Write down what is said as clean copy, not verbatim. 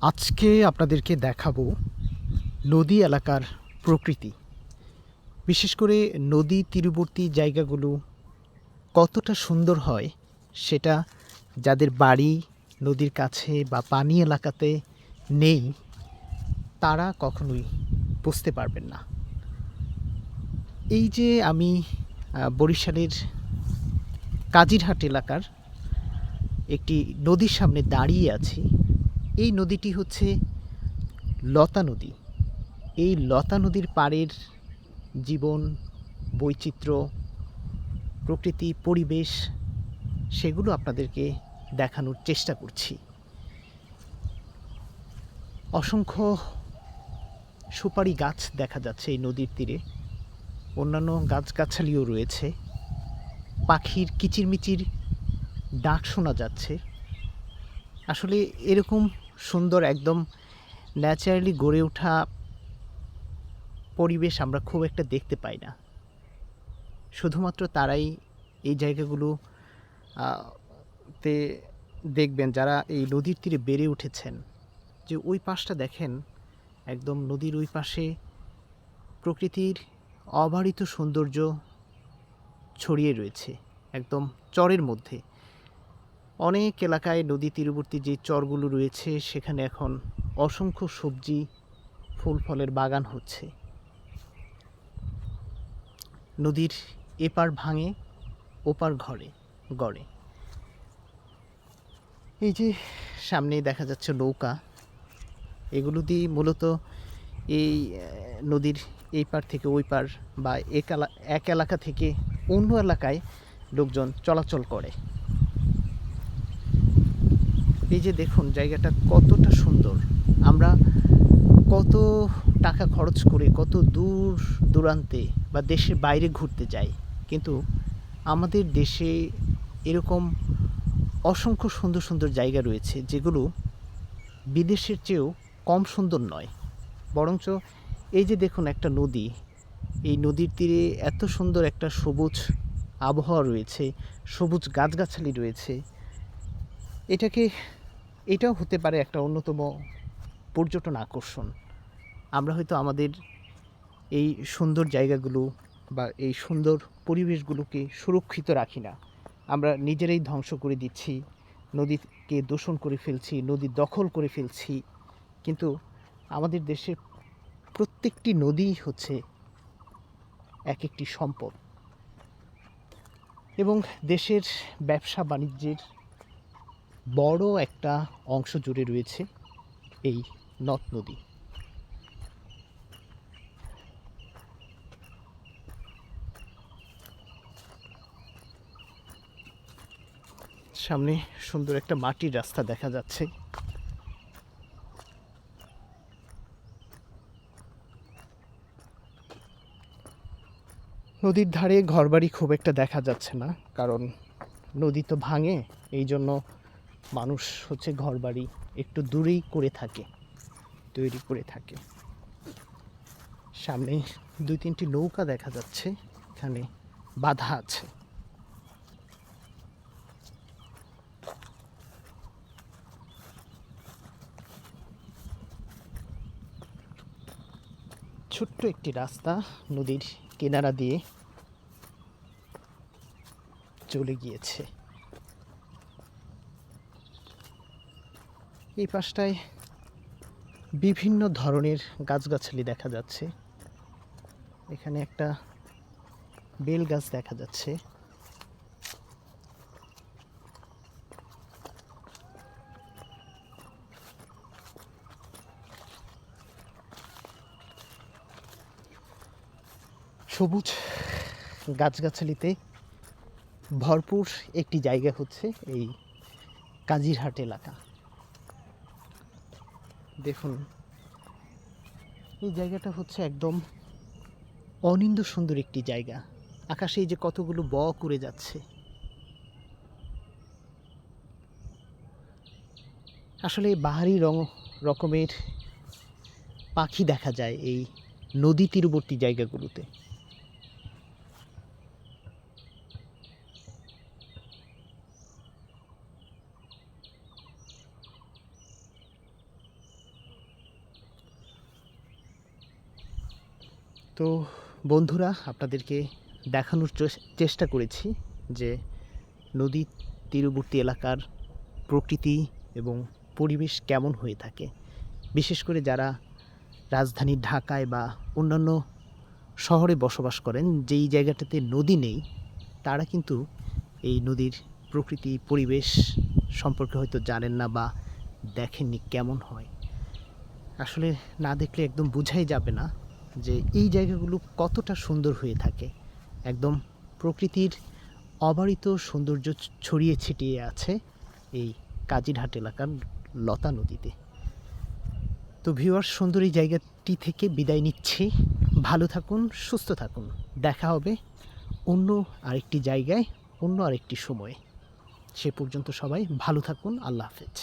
আজকে আপনাদেরকে দেখাবো নদী এলাকার প্রকৃতি। বিশেষ করে নদী তীরবর্তী জায়গাগুলো কতটা সুন্দর হয় সেটা যাদের বাড়ি নদীর কাছে বা পানি এলাকাতে নেই তারা কখনোই বুঝতে পারবেন না। এই যে আমি বরিশালের কাজিরহাট এলাকার একটি নদীর সামনে দাঁড়িয়ে আছি। এই নদীটি হচ্ছে লতা নদী। এই লতা নদীর পাড়ের জীবন, বৈচিত্র্য, প্রকৃতি, পরিবেশ সেগুলো আপনাদেরকে দেখানোর চেষ্টা করছি। অসংখ্য সুপারি গাছ দেখা যাচ্ছে এই নদীর তীরে। অন্যান্য গাছগাছালিও রয়েছে। পাখির কিচিরমিচির ডাক শোনা যাচ্ছে। আসলে এরকম সুন্দর একদম ন্যাচারালি গড়ে ওঠা পরিবেশ আমরা খুব একটা দেখতে পাই না। শুধুমাত্র তারাই এই জায়গাগুলো তে দেখবেন যারা এই নদীর তীরে বেড়ে উঠেছেন, যে ওই পাশটা দেখেন, একদম নদীর ওই পাশে প্রকৃতির অবারিত সৌন্দর্য ছড়িয়ে রয়েছে একদম চরের মধ্যে। অনেক এলাকায় নদী তীরবর্তী যে চরগুলো রয়েছে সেখানে এখন অসংখ্য সবজি, ফুল ফলের বাগান হচ্ছে। নদীর এপার ভাঙে ওপার গড়ে। এই যে সামনে দেখা যাচ্ছে নৌকা, এগুলো দিয়ে মূলত এই নদীর এই পার থেকে ওই পার বা এক এলাকা থেকে অন্য এলাকায় লোকজন চলাচল করে। এই যে দেখুন জায়গাটা কতটা সুন্দর। আমরা কত টাকা খরচ করে কত দূর দূরান্তে বা দেশের বাইরে ঘুরতে যাই, কিন্তু আমাদের দেশে এরকম অসংখ্য সুন্দর সুন্দর জায়গা রয়েছে যেগুলো বিদেশের চেয়েও কম সুন্দর নয়। বরঞ্চ এই যে দেখুন একটা নদী, এই নদীর তীরে এত সুন্দর একটা সবুজ আবহাওয়া রয়েছে, সবুজ গাছগাছালি রয়েছে। এটাও হতে পারে একটা অন্যতম পর্যটন আকর্ষণ। আমরা হয়তো আমাদের এই সুন্দর জায়গাগুলো বা এই সুন্দর পরিবেশগুলোকে সুরক্ষিত রাখি না। আমরা নিজেরাই ধ্বংস করে দিচ্ছি, নদীকে দূষণ করে ফেলছি, নদী দখল করে ফেলছি। কিন্তু আমাদের দেশের প্রত্যেকটি নদীই হচ্ছে এক একটি সম্পদ, এবং দেশের ব্যবসা বাণিজ্যের বড় একটা অংশ জুড়ে রয়েছে এই নদ নদী। সামনে সুন্দর একটা মাটির রাস্তা দেখা যাচ্ছে। নদীর ধারে ঘরবাড়ি খুব একটা দেখা যাচ্ছে না, কারণ নদী তো ভাঙে, এই জন্য মানুষ হচ্ছে ঘরবাড়ি একটু দূরেই তৈরি করে থাকে। সামনে 2-3টি নৌকা দেখা যাচ্ছে, এখানে বাধা আছে। ছোট্ট একটি রাস্তা নদীর কিনারা দিয়ে চলে গিয়েছে। এই পাশটায় বিভিন্ন ধরনের গাছগাছালি দেখা যাচ্ছে। এখানে একটা বেল গাছ দেখা যাচ্ছে। সবুজ গাছগাছালিতে ভরপুর একটি জায়গা হচ্ছে এই কাজিরহাট এলাকা। দেখুন এই জায়গাটা হচ্ছে একদম অনিন্দ্য সুন্দর একটি জায়গা। আকাশে এই যে কতগুলো বক উড়ে যাচ্ছে। আসলে বাহারি রকমের পাখি দেখা যায় এই নদী তীরবর্তী জায়গাগুলোতে। তো বন্ধুরা, আপনাদেরকে দেখানোর চেষ্টা করেছি যে নদী তীরবর্তী এলাকার প্রকৃতি এবং পরিবেশ কেমন হয়ে থাকে। বিশেষ করে যারা রাজধানী ঢাকায় বা অন্যান্য শহরে বসবাস করেন, যেই জায়গাটাতে নদী নেই, তারা কিন্তু এই নদীর প্রকৃতি পরিবেশ সম্পর্কে হয়তো জানেন না বা দেখেননি কেমন হয়। আসলে না দেখলে একদম বোঝাই যাবে না যে এই জায়গাগুলো কতটা সুন্দর হয়ে থাকে। একদম প্রকৃতির অবারিত সৌন্দর্য ছড়িয়ে ছিটিয়ে আছে এই কাজিরহাট এলাকার লতা নদীতে। তো ভিউয়ার্স, সুন্দর এই জায়গাটি থেকে বিদায় নিচ্ছি। ভালো থাকুন, সুস্থ থাকুন। দেখা হবে অন্য আরেকটি জায়গায়, অন্য আরেকটি সময়ে। সে পর্যন্ত সবাই ভালো থাকুন। আল্লাহ হাফেজ।